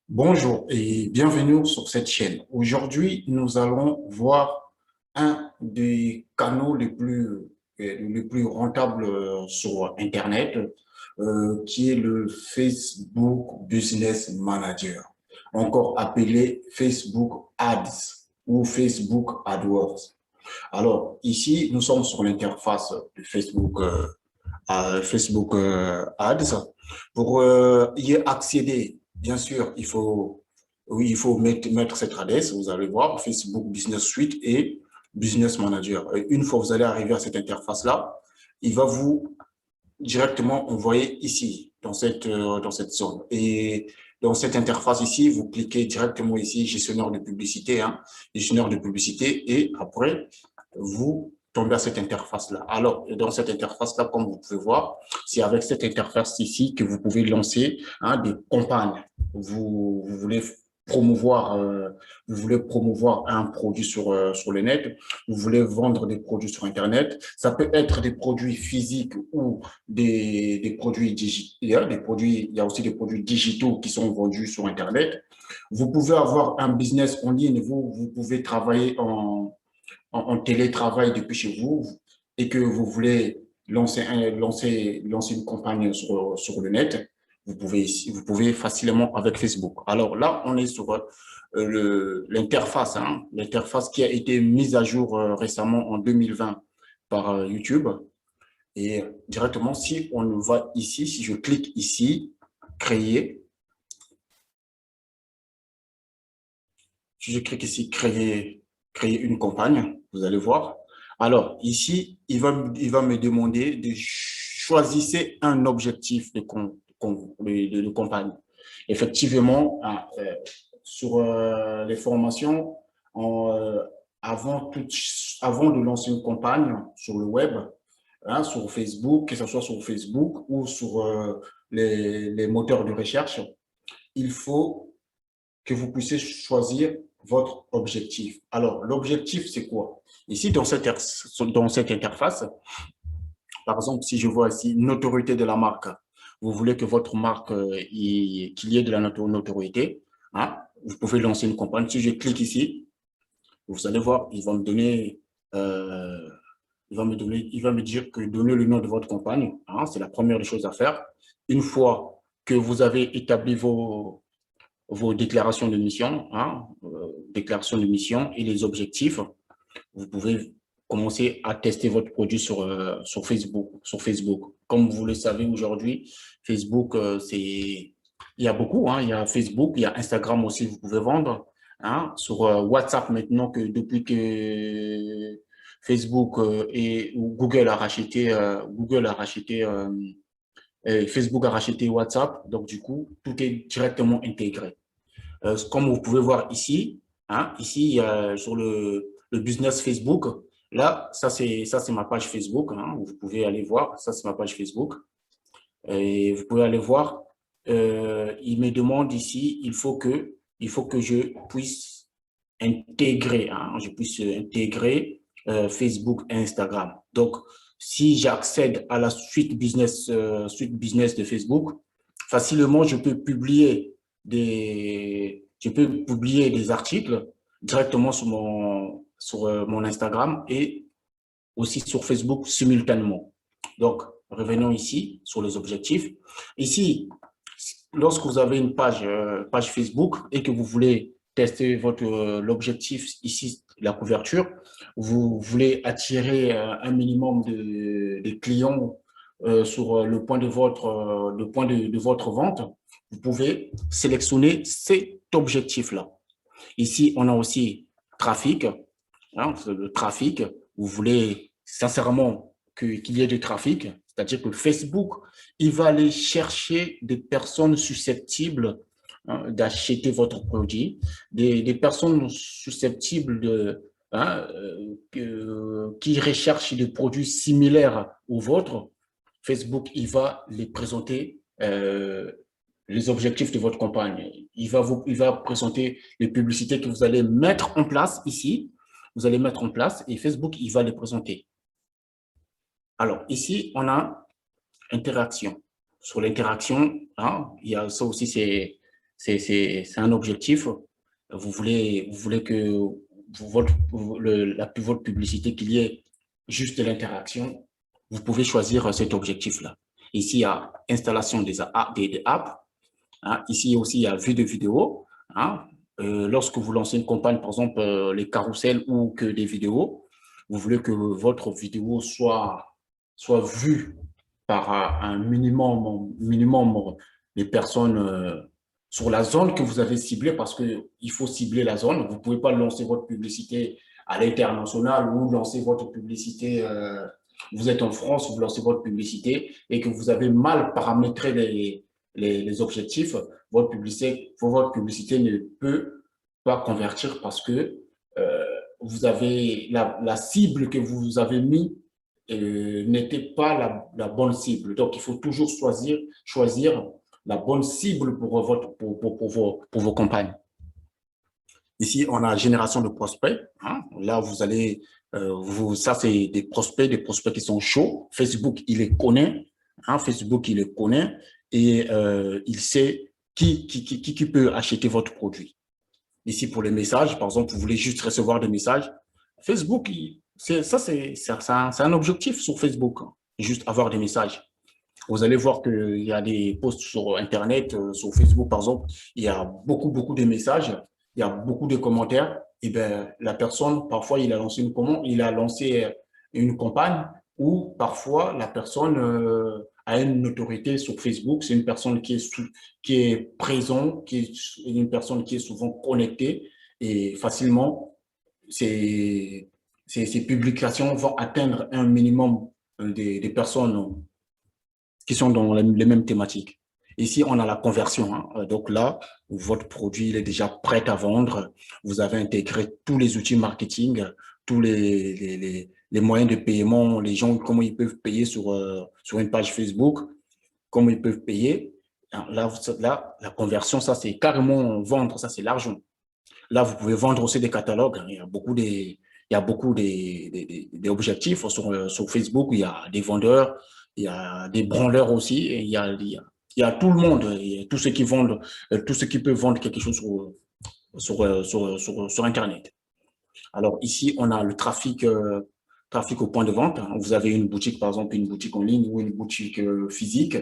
Bonjour et bienvenue sur cette chaîne. Aujourd'hui, nous allons voir un des canaux les plus rentables sur Internet, qui est le Facebook Business Manager, encore appelé Facebook Ads ou Facebook AdWords. Alors, ici, nous sommes sur l'interface de Facebook Ads. Pour y accéder, bien sûr, oui, il faut mettre cette adresse. Vous allez voir Facebook Business Suite et Business Manager. Et une fois que vous allez arriver à cette interface-là, il va vous directement envoyer ici, dans cette zone. Et dans cette interface ici, vous cliquez directement ici, gestionnaire de publicité, gestionnaire de publicité, et après, vous tombez à cette interface-là. Alors, dans cette interface-là, comme vous pouvez voir, c'est avec cette interface ici que vous pouvez lancer des campagnes. Vous voulez promouvoir, vous voulez promouvoir un produit sur le net, vous voulez vendre des produits sur Internet. Ça peut être des produits physiques ou des produits digitaux. Il y a aussi des produits digitaux qui sont vendus sur Internet. Vous pouvez avoir un business en ligne, vous pouvez travailler en télétravail depuis chez vous et que vous voulez lancer une campagne sur le net, vous pouvez facilement avec Facebook. Alors là, on est sur l'interface, l'interface qui a été mise à jour récemment en 2020 par YouTube. Et directement, si on va ici, si je clique ici, créer, si je clique ici, créer une campagne, vous allez voir. Alors, ici, il va me demander de choisir un objectif de campagne. Effectivement, sur les formations, en, avant de lancer une campagne sur le web, sur Facebook, que ce soit sur Facebook ou sur les moteurs de recherche, il faut que vous puissiez choisir votre objectif. Alors, l'objectif, c'est quoi? Ici, dans cette interface, par exemple, si je vois ici notoriété de la marque, vous voulez que votre marque, qu'il y ait de la notoriété, vous pouvez lancer une campagne. Si je clique ici, vous allez voir, euh, il va me dire que donner le nom de votre campagne, c'est la première des choses à faire. Une fois que vous avez établi vos déclarations de mission, déclarations de mission et les objectifs, vous pouvez commencer à tester votre produit sur Facebook. Comme vous le savez aujourd'hui, Facebook, il y a beaucoup, il y a Facebook, il y a Instagram aussi, vous pouvez vendre. Sur WhatsApp maintenant, depuis que Facebook et Google Facebook a racheté WhatsApp, donc du coup, tout est directement intégré. Comme vous pouvez voir ici, ici sur le business Facebook, là, ça c'est ma page Facebook, vous pouvez aller voir, ça c'est ma page Facebook. Et vous pouvez aller voir, il me demande ici, il faut que je puisse intégrer Facebook et Instagram. Donc, si j'accède à la suite business de Facebook, facilement, je peux publier des articles directement sur mon Instagram et aussi sur Facebook simultanément. Donc, revenons ici sur les objectifs. Ici, lorsque vous avez une page Facebook et que vous voulez tester l'objectif ici, la couverture, vous voulez attirer un minimum de clients sur le point de votre vente, vous pouvez sélectionner cet objectif-là. Ici, on a aussi trafic. Le trafic, vous voulez sincèrement qu'il y ait du trafic, c'est-à-dire que Facebook, il va aller chercher des personnes susceptibles d'acheter votre produit, des personnes susceptibles qui recherchent des produits similaires aux vôtres. Facebook, il va les présenter les objectifs de votre campagne. Il va présenter les publicités que vous allez mettre en place ici. Vous allez mettre en place et Facebook, il va les présenter. Alors, ici, on a interaction. Sur l'interaction, il y a ça aussi, c'est un objectif. Vous voulez que votre publicité, qu'il y ait juste de l'interaction. Vous pouvez choisir cet objectif-là. Ici, il y a installation des apps. Hein. Ici aussi, il y a vue de vidéos. Hein. Lorsque vous lancez une campagne, par exemple, les carousels ou que des vidéos, vous voulez que votre vidéo soit vue par un minimum de personnes sur la zone que vous avez ciblée, parce qu'il faut cibler la zone. Vous ne pouvez pas lancer votre publicité à l'international ou lancer votre publicité, vous êtes en France, vous lancez votre publicité et que vous avez mal paramétré les objectifs, votre publicité ne peut pas convertir parce que vous avez la cible que vous avez mis n'était pas la bonne cible. Donc, il faut toujours choisir la bonne cible pour vos campagnes. Ici, on a génération de prospects. Hein. Là, vous allez, ça, c'est des prospects qui sont chauds. Facebook, il les connaît. Hein. Facebook, il les connaît et il sait qui peut acheter votre produit. Ici, pour les messages, par exemple, vous voulez juste recevoir des messages. Facebook, c'est un objectif sur Facebook, hein. Juste avoir des messages. Vous allez voir qu'il y a des posts sur Internet, sur Facebook, par exemple, il y a beaucoup de messages, il y a beaucoup de commentaires. Et bien, la personne, parfois, il a lancé une campagne où parfois la personne a une autorité sur Facebook. C'est une personne qui est présente, une personne qui est souvent connectée et facilement, ces publications vont atteindre un minimum des personnes qui sont dans les mêmes thématiques. Ici, on a la conversion. Hein. Donc là, votre produit il est déjà prêt à vendre. Vous avez intégré tous les outils marketing, tous les moyens de paiement, les gens, comment ils peuvent payer sur une page Facebook, comment ils peuvent payer. Là, la conversion, ça, c'est carrément vendre, ça, c'est l'argent. Là, vous pouvez vendre aussi des catalogues. Il y a beaucoup des objectifs sur Facebook. Il y a des vendeurs, il y a des branleurs aussi. Et il y a tout le monde, il y a tous ceux qui vendent, tous ceux qui peuvent vendre quelque chose sur Internet. Alors ici, on a le trafic au point de vente. Vous avez une boutique, par exemple, une boutique en ligne ou une boutique physique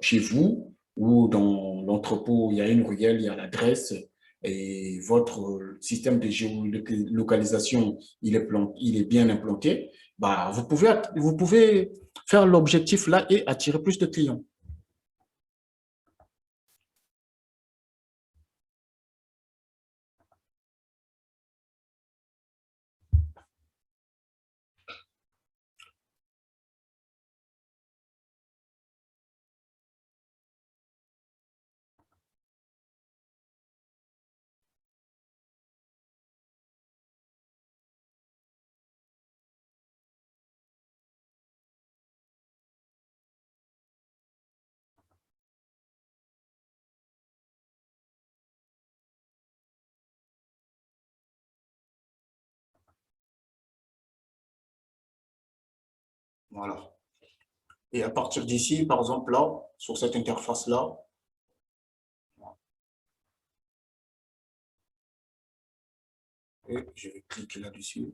chez vous, ou dans l'entrepôt, il y a une ruelle, il y a l'adresse, et votre système de géolocalisation, il est bien implanté. Bah, vous pouvez faire l'objectif là et attirer plus de clients. Voilà. Et à partir d'ici, par exemple, là, sur cette interface-là, et je vais cliquer là-dessus.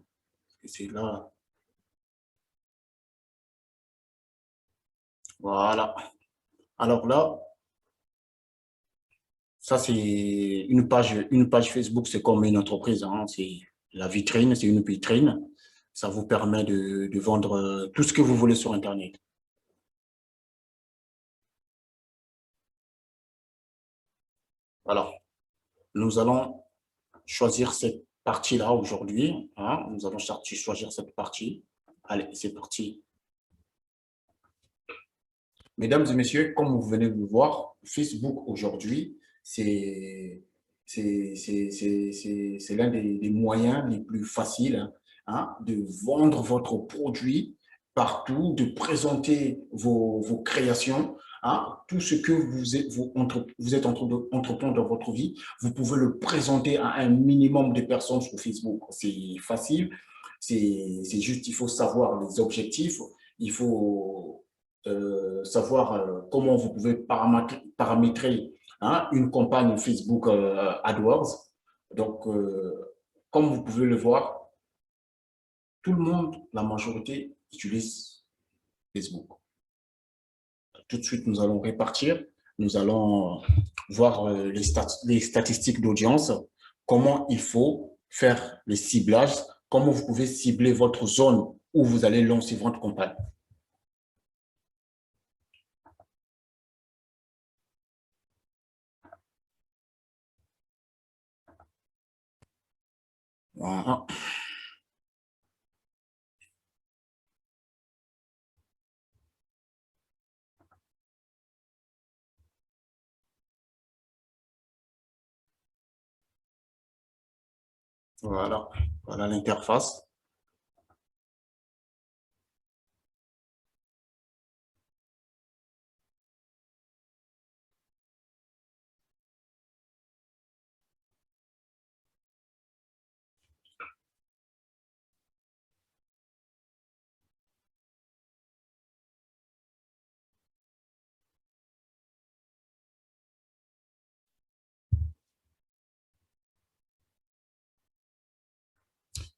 Et c'est là. Voilà. Alors là, ça, c'est une page Facebook, c'est comme une entreprise. Hein. C'est la vitrine, c'est une vitrine. Ça vous permet de vendre tout ce que vous voulez sur Internet. Voilà. Nous allons choisir cette partie-là aujourd'hui. Hein. Nous allons choisir cette partie. Allez, c'est parti. Mesdames et messieurs, comme vous venez de le voir, Facebook aujourd'hui, c'est l'un des moyens les plus faciles, hein, de vendre votre produit partout, de présenter vos créations, hein, tout ce que vous êtes en train d'entreprendre dans votre vie, vous pouvez le présenter à un minimum de personnes sur Facebook. C'est facile, c'est juste, il faut savoir les objectifs, il faut savoir comment vous pouvez paramétrer hein, une campagne Facebook AdWords. Donc, comme vous pouvez le voir, tout le monde, la majorité, utilise Facebook. Tout de suite, nous allons répartir. Nous allons voir les statistiques d'audience, comment il faut faire le ciblage, comment vous pouvez cibler votre zone où vous allez lancer votre campagne. Voilà. Voilà, voilà l'interface.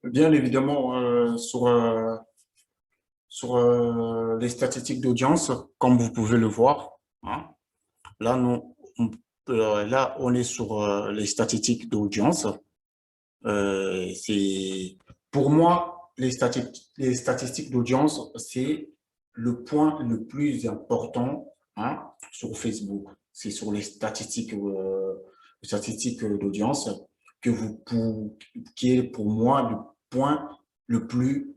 Bien évidemment, sur les statistiques d'audience, comme vous pouvez le voir, hein, là, là, on est sur les statistiques d'audience. Pour moi, les statistiques d'audience, c'est le point le plus important, hein, sur Facebook. C'est sur les statistiques d'audience qui est pour moi le point le plus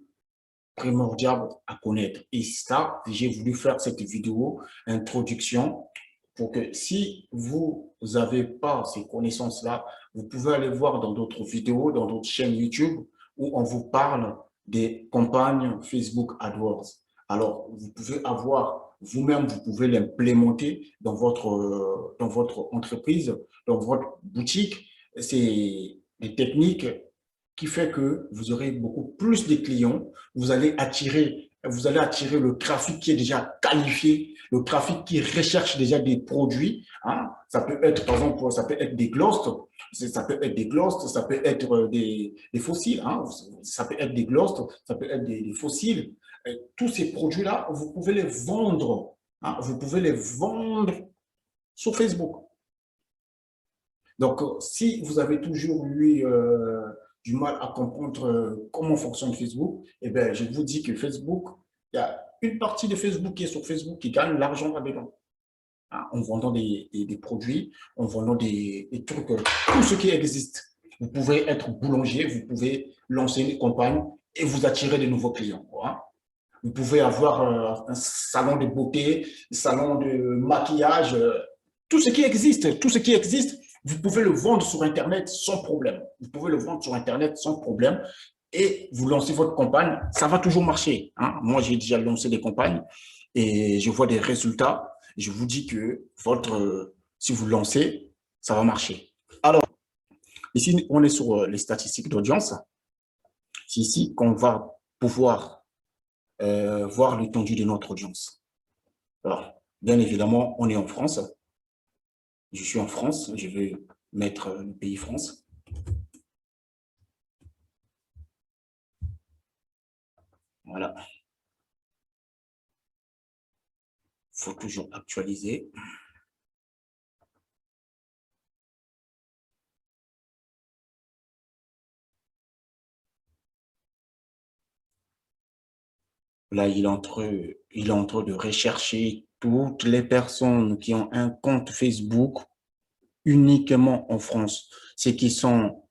primordial à connaître. Et ça, j'ai voulu faire cette vidéo introduction pour que si vous n'avez pas ces connaissances-là, vous pouvez aller voir dans d'autres vidéos, dans d'autres chaînes YouTube où on vous parle des campagnes Facebook AdWords. Alors, vous pouvez avoir vous-même, vous pouvez l'implémenter dans votre entreprise, dans votre boutique. C'est des techniques qui fait que vous aurez beaucoup plus de clients, vous allez attirer le trafic qui est déjà qualifié, le trafic qui recherche déjà des produits. Hein. Ça peut être, par exemple, ça peut être des ghosts, ça peut être des ghosts, ça peut être des fossiles, hein. Ça peut être des ghosts, ça peut être des fossiles. Et tous ces produits-là, vous pouvez les vendre. Hein. Vous pouvez les vendre sur Facebook. Donc, si vous avez toujours eu du mal à comprendre comment fonctionne Facebook, eh bien, je vous dis que Facebook, il y a une partie de Facebook qui est sur Facebook qui gagne l'argent là-dedans. Hein, en vendant des produits, en vendant des trucs, tout ce qui existe. Vous pouvez être boulanger, vous pouvez lancer une campagne et vous attirer de nouveaux clients. Hein. Vous pouvez avoir un salon de beauté, un salon de maquillage, tout ce qui existe, tout ce qui existe, vous pouvez le vendre sur Internet sans problème. Vous pouvez le vendre sur Internet sans problème et vous lancez votre campagne, ça va toujours marcher. Hein. Moi, j'ai déjà lancé des campagnes et je vois des résultats. Je vous dis que si vous lancez, ça va marcher. Alors, ici, on est sur les statistiques d'audience. C'est ici qu'on va pouvoir voir l'étendue de notre audience. Alors, bien évidemment, on est en France. Je suis en France. Je vais mettre le pays France. Voilà. Il faut toujours actualiser. Là, il est en train de rechercher toutes les personnes qui ont un compte Facebook uniquement en France. Ceux qui sont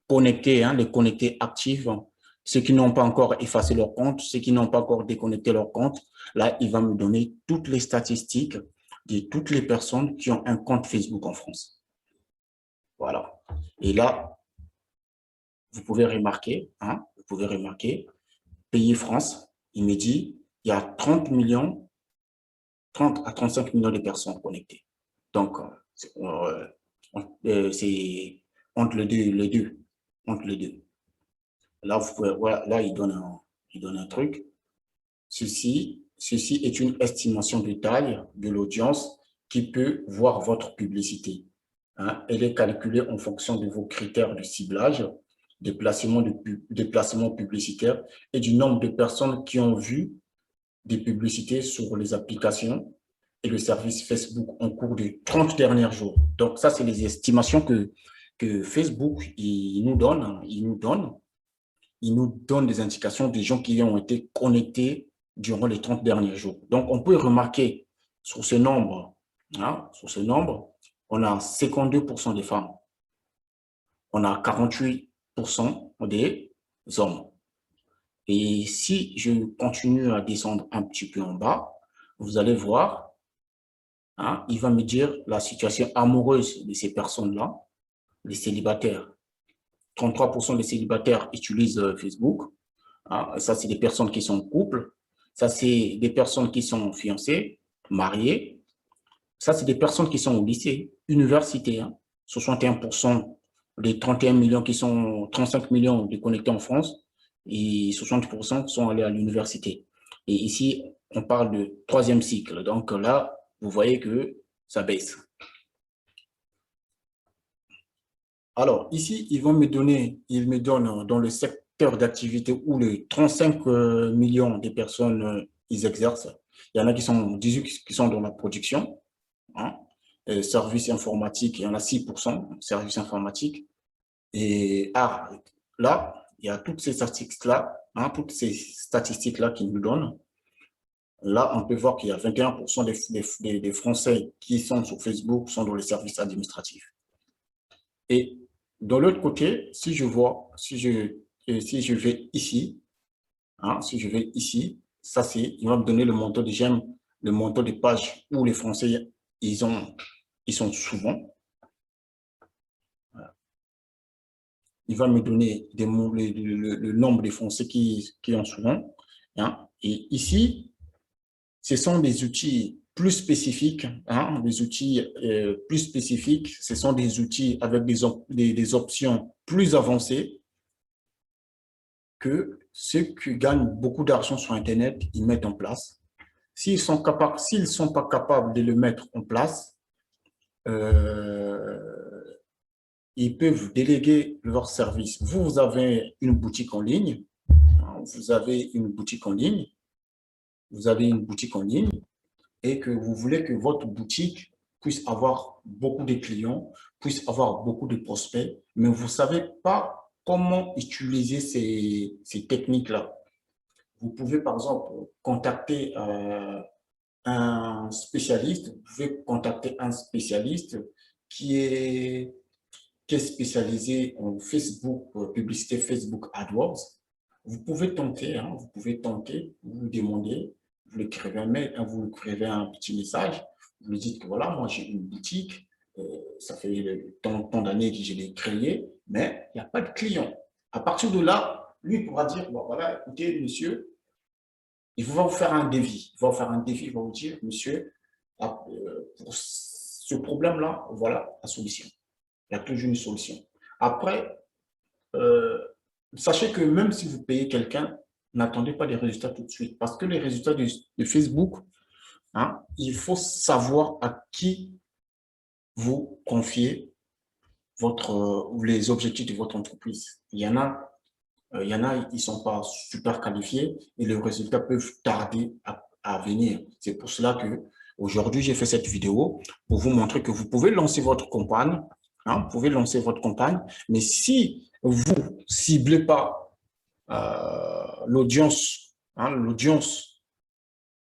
connectés, hein, les connectés actifs, ceux qui n'ont pas encore effacé leur compte, ceux qui n'ont pas encore déconnecté leur compte. Là, il va me donner toutes les statistiques de toutes les personnes qui ont un compte Facebook en France. Voilà. Et là, vous pouvez remarquer, hein, pays France, il me dit, il y a 30 millions, 30 à 35 millions de personnes connectées. Donc, c'est entre les deux, entre les deux. Là, vous pouvez, voilà, là, il donne un truc. Ceci est une estimation de taille de l'audience qui peut voir votre publicité. Hein. Elle est calculée en fonction de vos critères de ciblage, des placements publicitaires et du nombre de personnes qui ont vu des publicités sur les applications et le service Facebook en cours des 30 derniers jours. Donc, ça, c'est les estimations que Facebook il nous donne. Hein. Il nous donne des indications des gens qui ont été connectés durant les 30 derniers jours. Donc, on peut remarquer sur ce nombre, hein, on a 52% des femmes, on a 48% des hommes. Et si je continue à descendre un petit peu en bas, vous allez voir, hein, il va me dire la situation amoureuse de ces personnes-là, les célibataires. 33% des célibataires utilisent Facebook. Hein, ça, c'est des personnes qui sont en couple. Ça, c'est des personnes qui sont fiancées, mariées. Ça, c'est des personnes qui sont au lycée, université. Hein. 61% des 31 millions qui sont 35 millions de connectés en France et 60% sont allés à l'université. Et ici, on parle de troisième cycle. Donc là, vous voyez que ça baisse. Alors, ici, ils me donnent dans le secteur d'activité où les 35 millions de personnes ils exercent. Il y en a qui sont 18 qui sont dans la production, hein, services informatiques, il y en a 6%, services informatiques. Et là, il y a toutes ces statistiques-là, hein, qui nous donnent. Là, on peut voir qu'il y a 21% des Français qui sont sur Facebook sont dans les services administratifs. Et de l'autre côté, si je vais ici, hein, si je vais ici, ça c'est, il va me donner le montant de j'aime, le montant de pages où les Français, ils sont souvent. Il va me donner le nombre de Français qui ont souvent. Hein. Et ici, ce sont des outils plus spécifiques, hein, des outils plus spécifiques. Ce sont des outils avec des options plus avancées que ceux qui gagnent beaucoup d'argent sur Internet, ils mettent en place. S'ils sont pas capables de le mettre en place, ils peuvent déléguer leur service. Vous avez une boutique en ligne, vous avez une boutique en ligne, et que vous voulez que votre boutique puisse avoir beaucoup de clients, puisse avoir beaucoup de prospects, mais vous ne savez pas comment utiliser ces techniques-là. Vous pouvez, par exemple, contacter un spécialiste. Vous pouvez contacter un spécialiste qui est, qui est spécialisé en Facebook, publicité Facebook AdWords. Vous pouvez tenter, hein, vous lui demandez, vous lui écrivez un mail, hein, vous lui écrivez un petit message, vous lui dites que voilà, moi j'ai une boutique, ça fait tant d'années que je l'ai créée, mais il n'y a pas de clients. À partir de là, lui il pourra dire, bon, voilà, écoutez, monsieur, il va vous faire un devis. Il va vous dire, monsieur, pour ce problème-là, voilà la solution. Il y a toujours une solution. Après, euh, sachez que même si vous payez quelqu'un, n'attendez pas les résultats tout de suite. Parce que les résultats de Facebook, hein, il faut savoir à qui vous confiez les objectifs de votre entreprise. Il y en a, ils ne sont pas super qualifiés et les résultats peuvent tarder à venir. C'est pour cela que aujourd'hui, j'ai fait cette vidéo pour vous montrer que vous pouvez lancer votre campagne, hein, vous pouvez lancer votre campagne, mais si vous ne ciblez pas l'audience, hein, l'audience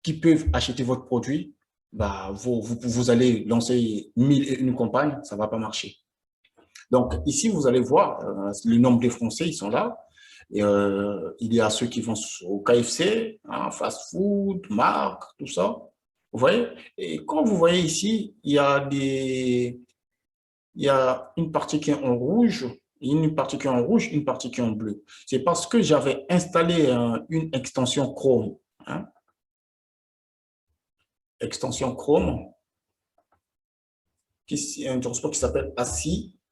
qui peut acheter votre produit, bah, vous allez lancer 1001 campagnes, ça ne va pas marcher. Donc, ici, vous allez voir le nombre de Français, ils sont là. Et, il y a ceux qui vont au KFC, hein, fast food, marque, tout ça. Vous voyez? Et quand vous voyez ici, il y a une partie qui est en rouge, une partie qui est en rouge, une partie qui est en bleu. C'est parce que j'avais installé une extension Chrome. Hein, extension Chrome, un transport qui s'appelle Acify.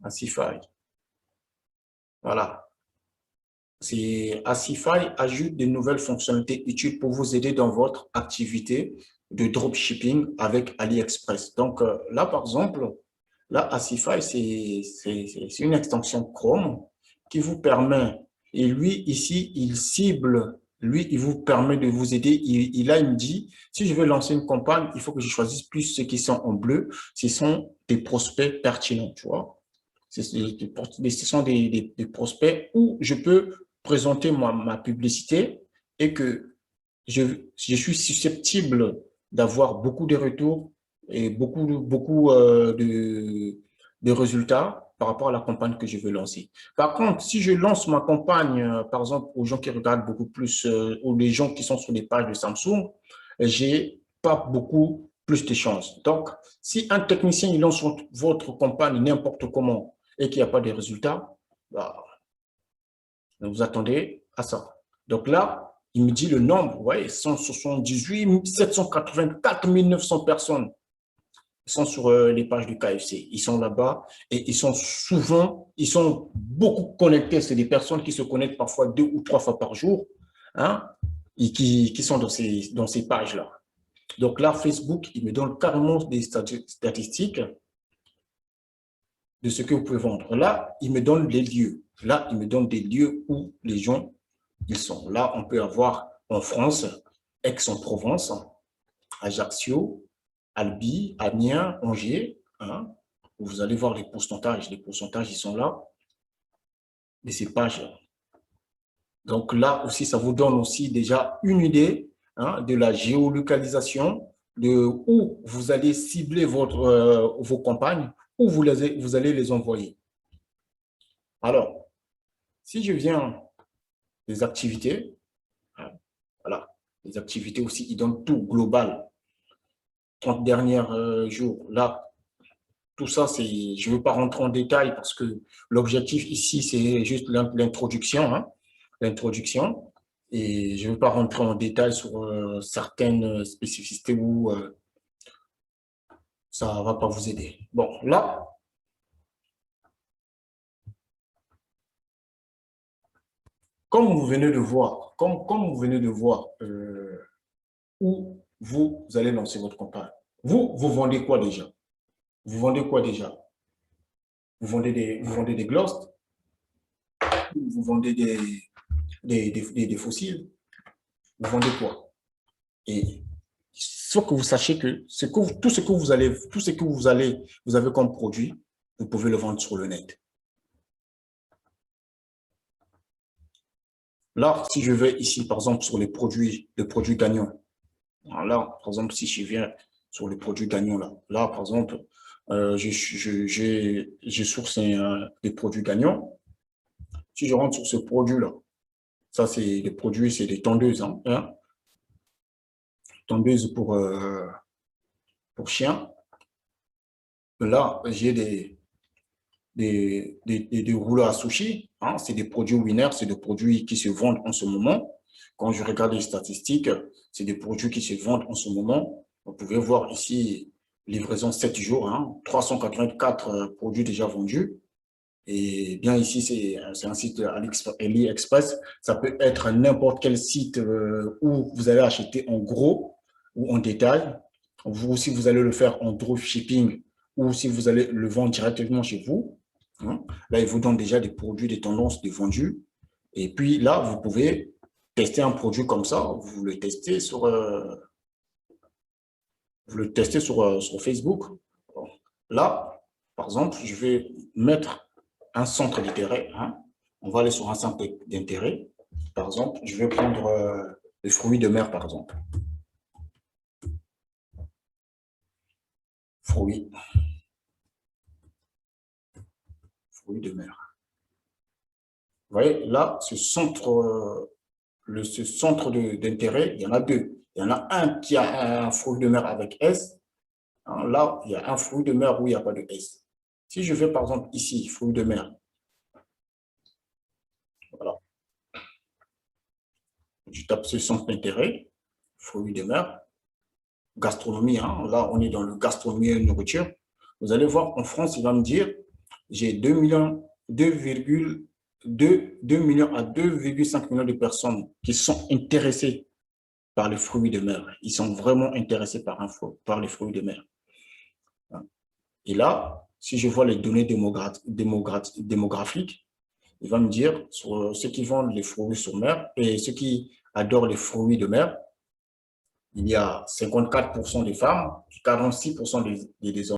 Acify. Voilà. c'est Asify ajoute de nouvelles fonctionnalités utiles pour vous aider dans votre activité de dropshipping avec AliExpress. Donc là, par exemple, là, Asify, c'est une extension Chrome qui vous permet, et lui, ici, il cible, lui, il vous permet de vous aider. Il me dit, si je veux lancer une campagne, il faut que je choisisse plus ceux qui sont en bleu. Ce sont des prospects pertinents, tu vois. Ce sont des prospects où je peux présenter ma publicité et que je suis susceptible d'avoir beaucoup de retours et beaucoup de résultats par rapport à la campagne que je veux lancer. Par contre, si je lance ma campagne, par exemple, aux gens qui regardent beaucoup plus, ou les gens qui sont sur les pages de Samsung, j'ai pas beaucoup plus de chances. Donc, si un technicien il lance votre campagne n'importe comment et qu'il n'y a pas de résultats, bah, vous attendez à ça. Donc là, il me dit le nombre, ouais, 178 784 900 personnes sont sur les pages du KFC. Ils sont là-bas et ils sont beaucoup connectés. C'est des personnes qui se connectent parfois 2 ou 3 fois par jour, hein, et qui sont dans ces pages-là. Donc là, Facebook, il me donne carrément des statistiques de ce que vous pouvez vendre. Là, il me donne les lieux. Là, il me donne des lieux où les gens ils sont. Là, on peut avoir en France, Aix-en-Provence, Ajaccio, Albi, Amiens, Angers. Hein. Vous allez voir les pourcentages. Les pourcentages, ils sont là, de ces pages. Donc là aussi, ça vous donne aussi déjà une idée hein, de la géolocalisation, de où vous allez cibler vos campagnes, où vous allez les envoyer. Alors, si je viens des activités, hein, voilà, les activités aussi, ils donnent tout global. 30 derniers jours, là, tout ça, je ne veux pas rentrer en détail parce que l'objectif ici, c'est juste l'introduction, hein, l'introduction. Et je ne veux pas rentrer en détail sur certaines spécificités où ça ne va pas vous aider. Bon, là, comme vous venez de voir, comme vous venez de voir où vous allez lancer votre campagne, vous vendez quoi déjà? Vous vendez quoi déjà? Vous vendez des glosses, vous vendez des fossiles, vous vendez quoi? Et il faut que vous sachiez que, tout ce que vous avez comme produit, vous pouvez le vendre sur le net. Là, si je vais ici, par exemple, sur les produits gagnants, là, par exemple, si je viens sur les produits gagnants, là par exemple, j'ai sourcé des produits gagnants. Si je rentre sur ce produit-là, ça, c'est des produits, c'est des tondeuses, hein, tondeuses pour chiens. Là, j'ai des rouleaux à sushi. Hein, c'est des produits Winner, c'est des produits qui se vendent en ce moment. Quand je regarde les statistiques, c'est des produits qui se vendent en ce moment. Vous pouvez voir ici, livraison 7 jours, hein, 384 produits déjà vendus. Et bien ici, c'est un site AliExpress. Ça peut être n'importe quel site où vous allez acheter en gros ou en détail. Vous, si vous allez le faire en dropshipping ou si vous allez le vendre directement chez vous. Hein, là, il vous donne déjà des produits, des tendances de vendus. Et puis là, vous pouvez tester un produit comme ça. Vous le testez sur Facebook. Bon. Là, par exemple, je vais mettre un centre d'intérêt. Hein. On va aller sur un centre d'intérêt. Par exemple, je vais prendre les fruits de mer, par exemple. Fruits de mer. Vous voyez, là, ce centre d'intérêt, il y en a deux. Il y en a un qui a un fruit de mer avec S. Là, il y a un fruit de mer où il n'y a pas de S. Si je vais, par exemple, ici, fruit de mer, voilà. Je tape ce centre d'intérêt, fruits de mer, gastronomie. Hein. Là, on est dans le gastronomie et nourriture. Vous allez voir, en France, il va me dire, j'ai 2,0 2 millions à 2,5 millions de personnes qui sont intéressées par les fruits de mer. Ils sont vraiment intéressés par les fruits de mer. Et là, si je vois les données démographiques, il va me dire sur ceux qui vendent les fruits sur mer et ceux qui adorent les fruits de mer, il y a 54% des femmes, 46% des hommes.